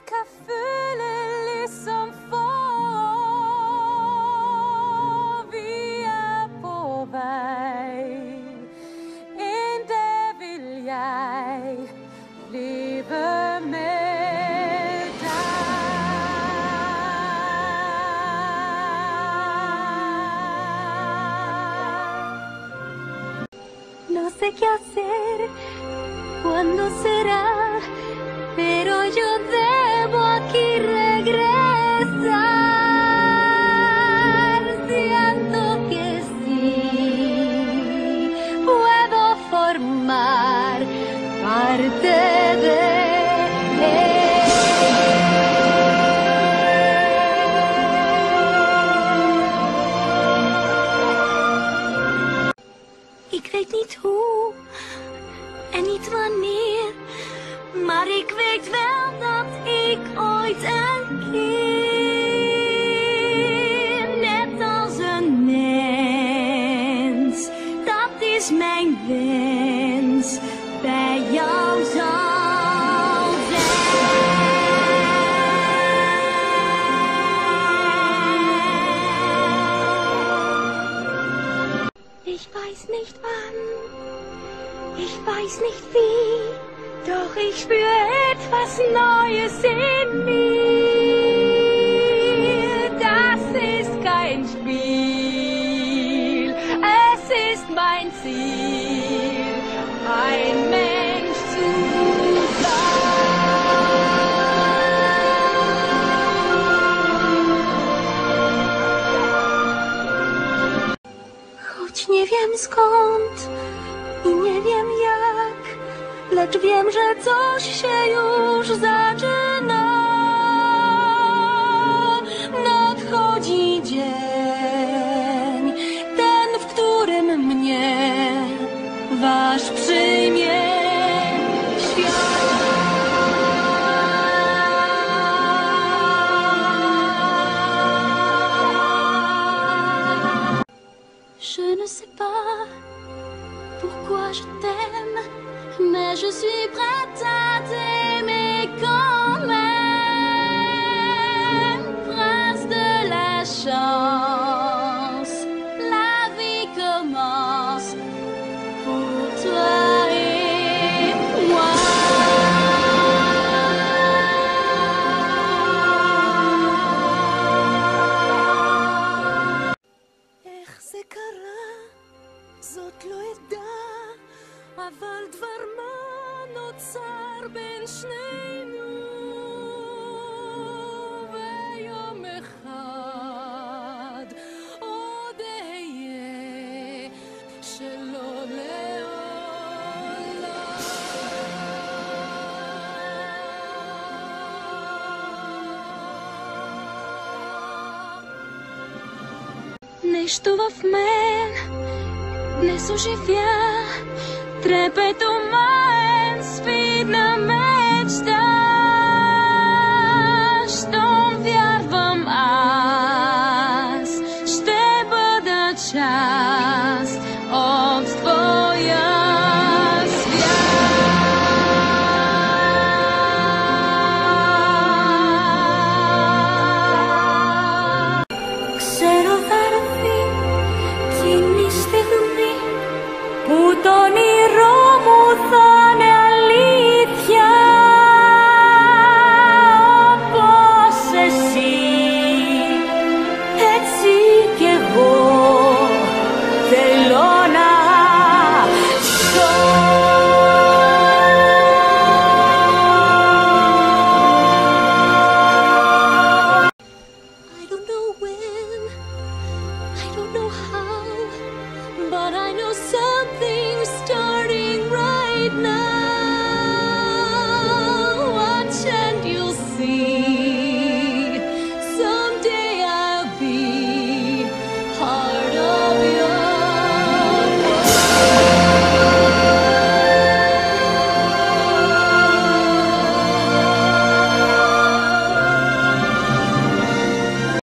kan føle ligesom for. Vi er på vej. En dag vil jeg leve med dig. No sé qué hacer, cuándo será, pero yo debo aquí regresar. Siento que sí, puedo formar parte de él. Ik weet niet hoe en niet wanneer, maar ik weet wel dat ik ooit een keer, net als een mens, dat is mijn wens, bij jou zal zijn. Ich weiß nicht wann, ich weiß nicht wie, doch ich spüre etwas Neues in mir. Das ist kein Spiel, es ist mein Ziel, ein Mensch zu sein. Choć nie wiem skąd i nie wiem jak, lecz wiem, że coś się już zaczyna. Nadchodzi dzień, ten, w którym mnie wasz przyjmie świat. Je ne sais pas pourquoi je t'aime, mais je suis prête à t'aimer quand même. Prince de la chance, la vie commence pour toi et moi. איך זה קרה? זאת לא אדע, אבל דבר מה נוצר בין שנינו, ויום אחד עוד אהיה שלא לעולם. Нещо в мен днес оживя, трепет умен, свидна мечта. Щом вярвам аз, ще бъда част от твоя свят. Ξέρω θα έρθει εκείνη η στιγμή που το όνειρό μου θα είναι αλήθεια, όπως εσύ, έτσι κι εγώ θέλω να ζω. I don't know when, I don't know how, but I know so.